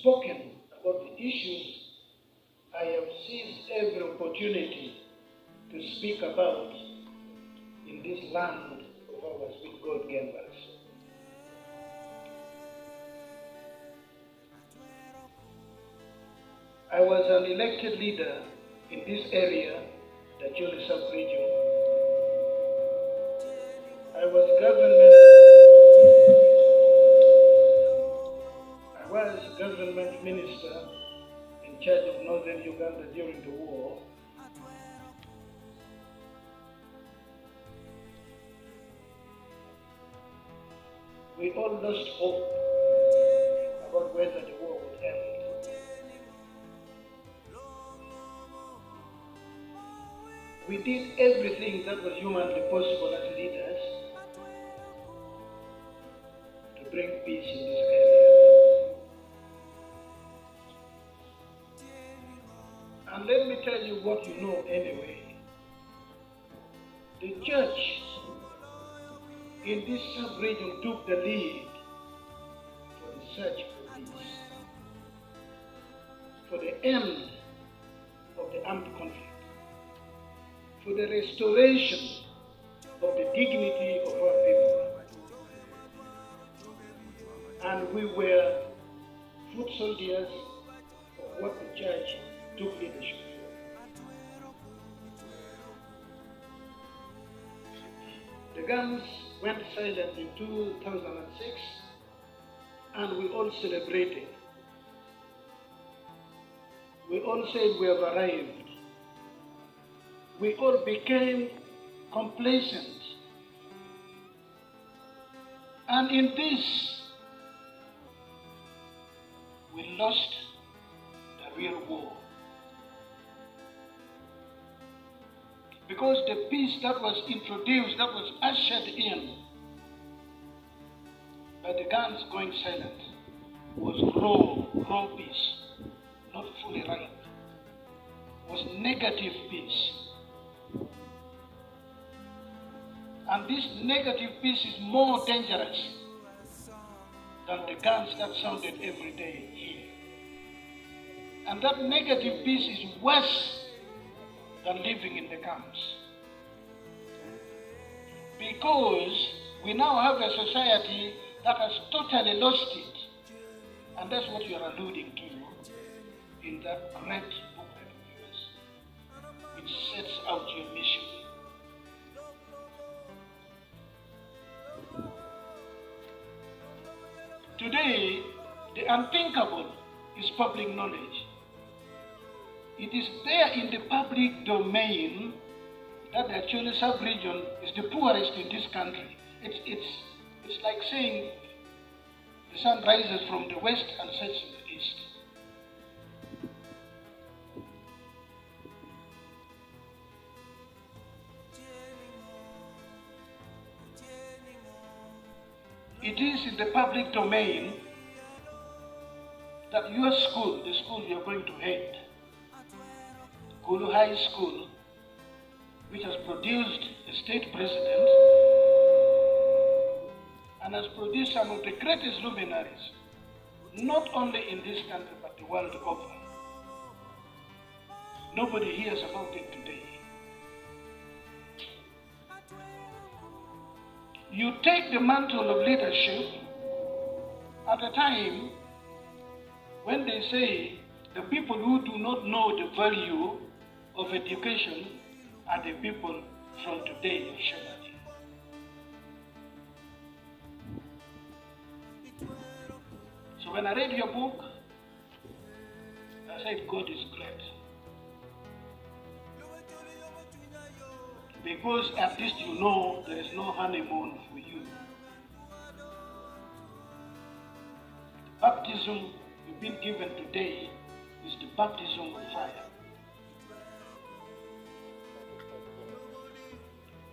spoken about the issues I have seized every opportunity to speak about in this land of ours which God gave us. I was an elected leader in this area, the Acholi sub-region. I was government minister in charge of northern Uganda during the war. We all lost hope about whether the war would end. We did everything that was humanly possible as leaders to bring peace in this area. And let me tell you what you know anyway. The church in this sub-region took the lead for the search for peace, for the end of the armed conflict, for the restoration of the dignity of our people. And we were foot soldiers of what the church took leadership for. The guns went silent in 2006, and we all celebrated. We all said we have arrived. We all became complacent. And in this, we lost the real war. Because the peace that was introduced, that was ushered in by the guns going silent, was raw peace, not fully ripe. Was negative peace. And this negative peace is more dangerous than the guns that sounded every day here. And that negative peace is worse than living in the camps. Because we now have a society that has totally lost it. And that's what you are alluding to in that great booklet of yours. It sets out your mission. Today, the unthinkable is public knowledge. It is there in the public domain that the Acholi sub-region is the poorest in this country. It's like saying the sun rises from the west and sets in the east. It is in the public domain that your school, the school you are going to head, Gulu High School, which has produced a state president and has produced some of the greatest luminaries, not only in this country but the world over. Nobody hears about it today. You take the mantle of leadership at a time when they say the people who do not know the value of education are the people from today of Shabbat. So when I read your book, I said God is great. Because at least you know there is no honeymoon for you. Baptism you've been given today is the baptism of fire.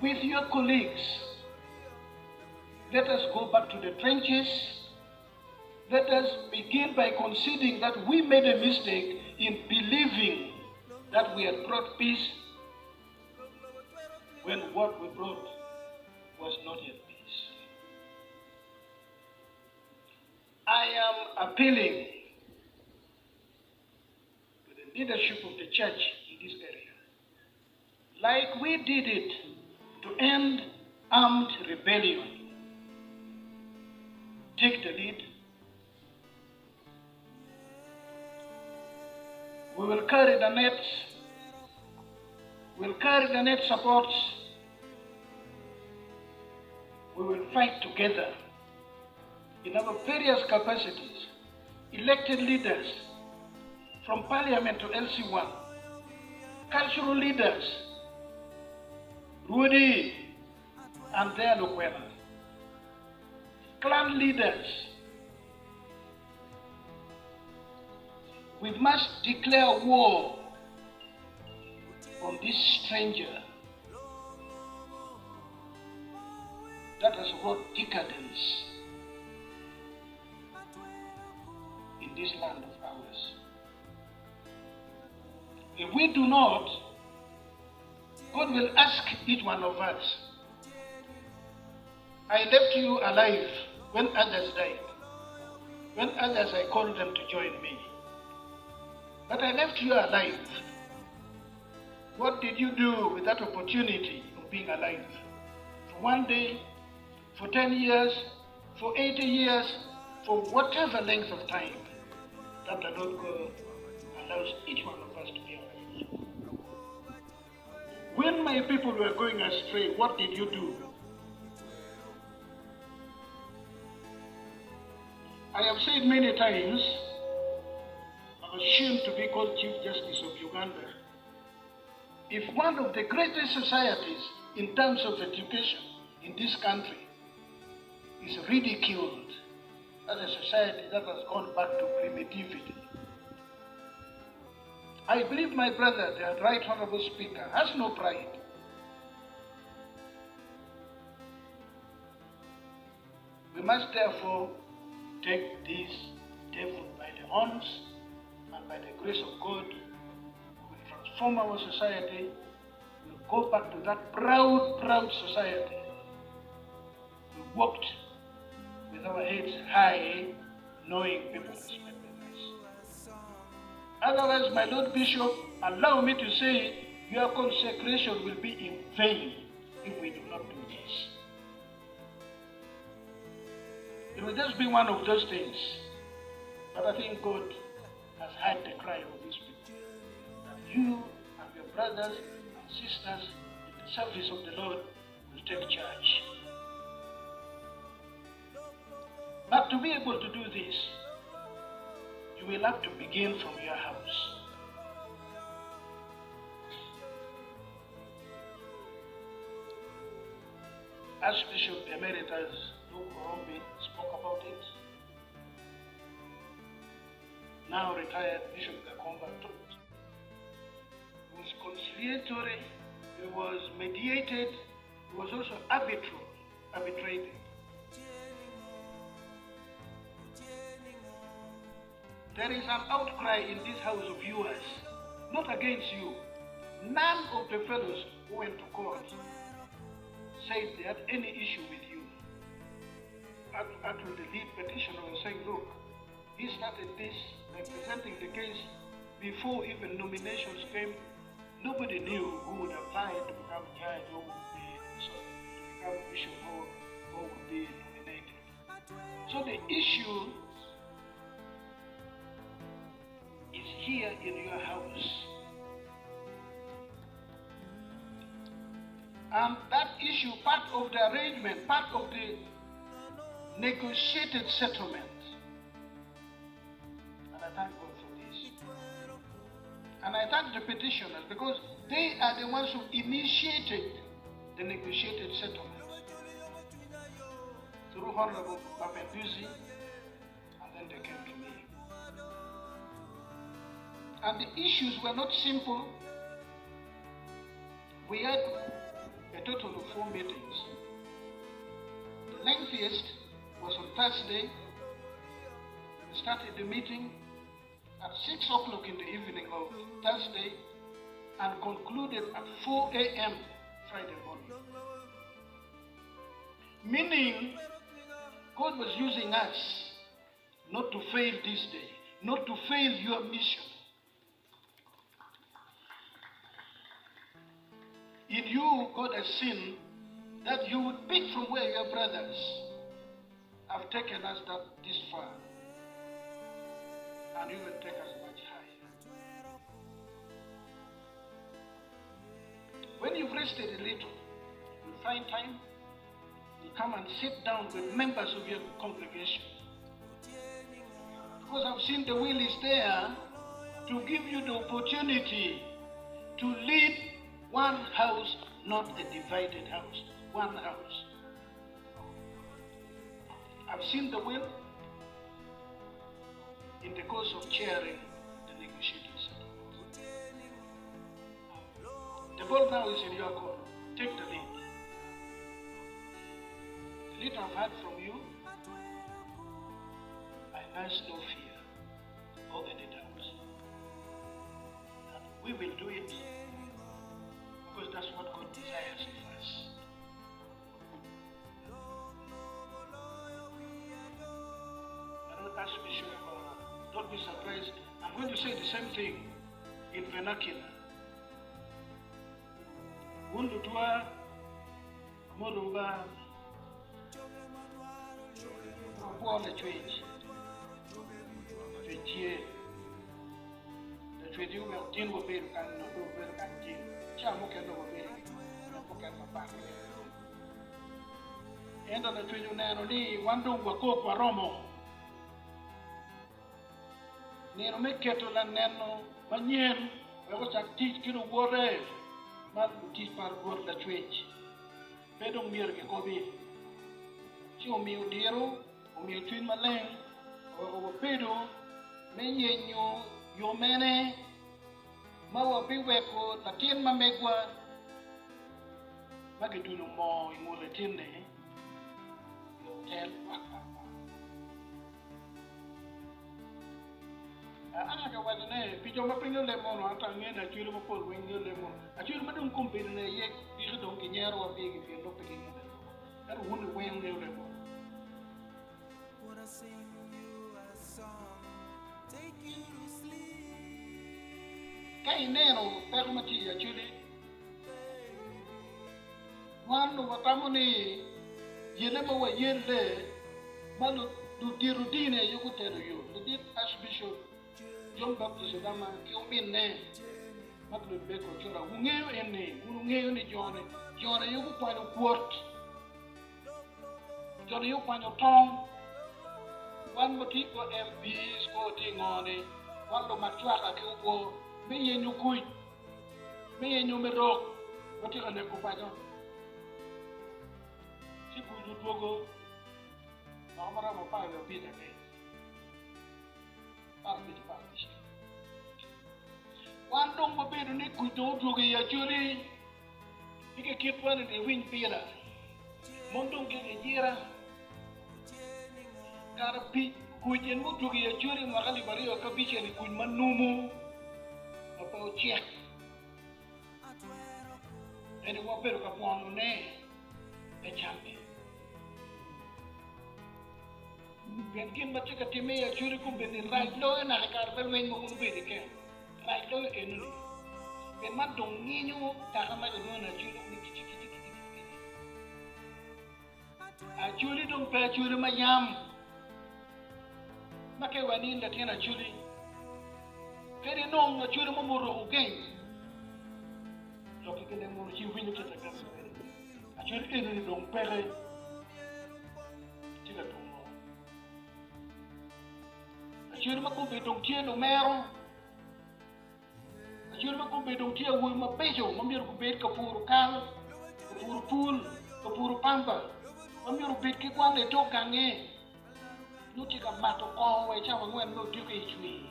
With your colleagues, let us go back to the trenches. Let us begin by conceding that we made a mistake in believing that we had brought peace when what we brought was not yet peace. I am appealing leadership of the church in this area. Like we did it to end armed rebellion. Take the lead. We will carry the nets. We'll carry the net supports. We will fight together in our various capacities. Elected leaders from Parliament to LC1, cultural leaders, Rudy and their Lokwela, clan leaders. We must declare war on this stranger that has brought decadence in this land of ours. If we do not, God will ask each one of us. I left you alive when others died. When others, I called them to join me. But I left you alive. What did you do with that opportunity of being alive? For one day, for 10 years, for 80 years, for whatever length of time that the Lord God allows each one of us to be alive. When my people were going astray, what did you do? I have said many times, I'm ashamed to be called Chief Justice of Uganda. If one of the greatest societies in terms of education in this country is ridiculed as a society that has gone back to primitivity, I believe my brother, the Right Honorable Speaker, has no pride. We must therefore take this devil by the horns, and by the grace of God, we will transform our society. We'll go back to that proud, proud society. We walked with our heads high, knowing people respected us. Otherwise, my Lord Bishop, allow me to say, your consecration will be in vain if we do not do this. It will just be one of those things. But I think God has heard the cry of His people. That you and your brothers and sisters in the service of the Lord will take charge. But to be able to do this, you will have to begin from your house. Archbishop Emeritus Loum spoke about it. Now retired Bishop Gakomba taught. It was conciliatory, it was mediated, it was also arbitrated. There is an outcry in this house of yours, not against you. None of the fellows who went to court said they had any issue with you. Actually, the lead petitioner was saying, look, he started this by presenting the case before even nominations came. Nobody knew who would apply to become judge or to become bishop or would be nominated. So the issue is here in your house. And that issue, part of the arrangement, part of the negotiated settlement. And I thank God for this. And I thank the petitioners because they are the ones who initiated the negotiated settlement. Through Honorable Bapenduzi, and then they came to me. And the issues were not simple. We had a total of 4 meetings. The lengthiest was on Thursday. We started the meeting at 6 o'clock in the evening of Thursday and concluded at 4 a.m. Friday morning. Meaning, God was using us not to fail this day, not to fail your mission. in you God has seen that you would pick from where your brothers have taken us this far, and you will take us much higher. When you've rested a little, you find time, you come and sit down with members of your congregation. Because I've seen the will is there to give you the opportunity to lead one house, not a divided house, one house. I've seen the will in the course of chairing the negotiating settlement. The ball now is in your court. Take the lead. The lead I've had from you, I nurse no fear or any doubt. We will do it because that's what God desires of us. Archbishop, don't be surprised. I'm going to say the same thing in vernacular. Wundutwa Moruba Paul Change. The trade you will deal with it and no over and deal. Chamu can over it. And on the trade you now only one dog will cook for Romo. Nero me keto la neno manyen we go chak teach kino wore man teach par word la twitch pedong mir ke kobi chi o mi udiro o mi twin maleng o pedo me yenyo yo mene ma wa bi we ko la tin ma megwa ma ke duno mo ingole tinne tel ana ka wadane pijo ma pingo le mono ata ngena churu mo pol wingo le mono a churu ma dum kumpir ne ye bi do ki nyero wa bi ki no piki ne ar wonu wen ne le mono wanna sing you a song take you to sleep kai neno per mati ya churi wanu watamuni yele mo wa yele malu du dirudine yuko tero yo the Archbishop John Baptist Dama kiumbin ne matlu beko chora ungeyo ene ungeyo ni jone yuko kwa kwort jone yuko kwa tong wan moti ko MPs ko tingone wan lo matwaka ko me yenyu kuy me yenyu merok moti ko ne ko pa jo siku ju togo na mara mo pa yo pide ke One dong mo bedo ni kudo dugi ya juri ike kitwa ni win pira mondong ke jira karpi kujen mo dugi ya juri makali bariyo ka biche ni kuj manumu apa o check eni wo bedo ka ponu ne e chambe Biarkin baca ketime ya curi kumbeni right lo na kar bermain mo kuno bede ke right lo enu ben ma dongi nyu ta kama do na curi ni kici a curi dong pe curi mayam make wani nda tena curi kere no na curi mo moro okay lo ke kene mo ci winu ta ka a curi enu ni dong pere tiga dong Achuri ma kumbe dong tie no mero. Achuri ma kumbe dong tie wo ma pejo, ma miro kubet ka puru kal, ka puru pul, ka puru pamba. Ma miro bet ki kwande to kange. Nuti ka mato ko we cha ngwen no ti ke chui.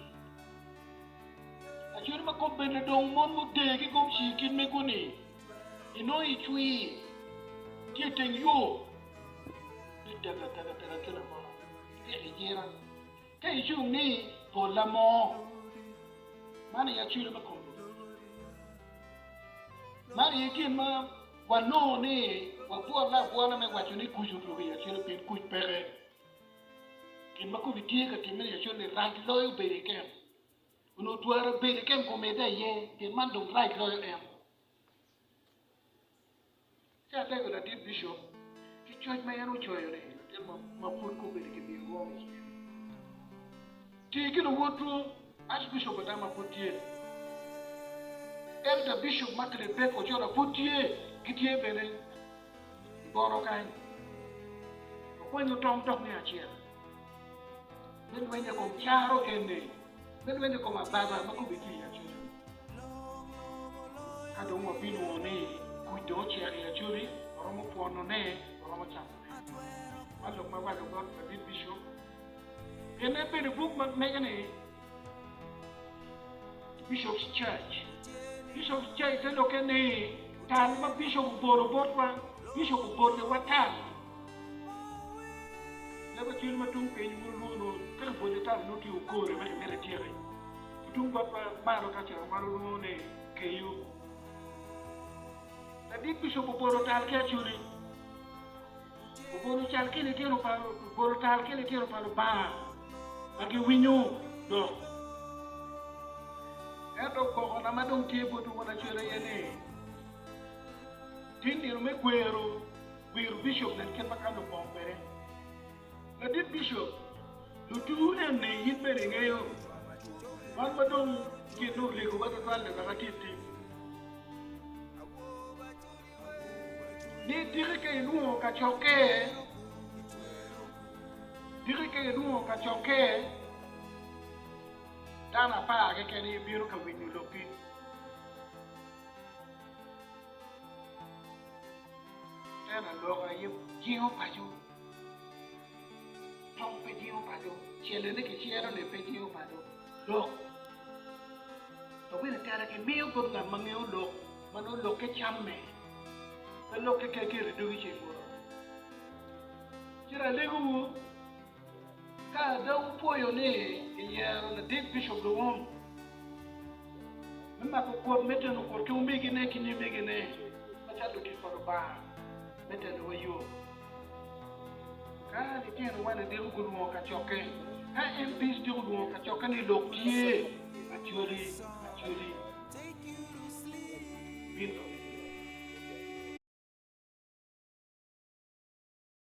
Achuri ma kumbe ne dong mon mu de ki kom shi kin me kuni. Ino I chui. Tie teng yo. Ni daga kena ma. Ke jira. Cái chung ni por la mo mani ya chule makom mani yakin ma wano ni wapo la me wachuni kuju tuwe ya chule pin kuj pere kin ma ku bitie ka timene ya chule right loyo bere kem uno tuara bere kem ko meda ye kin man dong right loyo em Ka ta la dit bishop. Ki choj ma yanu choyo ne. Ma put ko be ke bi wo. Ti ki no wotu Archbishop Adama putie. Elder Bishop Makle Bek Ochola putie kitie bene. Boro kain. When you talk me a chair. Then when you come charo kende. Then when you come a baba makubi a children. I don't want people on a good dodge a jury, or almost one on a or almost I look my wife about the bishop. Can I pay the book Megane? Bishop's Church. Bishop's Church, and look at me. Time Bishop Borobotwa, Bishop Borne Watan. Never tell me to pay you no California, no to go to military. Do what Marocacha, Marone, KU. The big Bishop of Borotal Catchuri. Borotal Kilitero Borotal Kilitero Bar. Like we know, no. And of course, I'm not able to want to share any. Think you make Guero, we're Bishop and Kepakano Bombere. The deep Bishop, you do and they hit bearing a one but don't get no legal what the Kitty. Ni dirike nuo kachoke. Dirike nuo kachoke. Dana pa ke keni biro ka winyu loki. Tena loga yep jiho pajo. Tong pe jiho pajo. Chele ne ke chiero ne pe jiho pajo. Lok. To wena tara ke miyo ko na mangeo lok. Mano loke chamme. Look at Kaki do it for. Tira Legu Ka don't pour your name in the deep Bishop of the Loum. Remember, what metal or two big in a kidney big in a but I'm looking for a bar. Better the way you. Ka the king one a deal good walk at your cane. I am peace still walk at your canny look here. Actually. Bingo.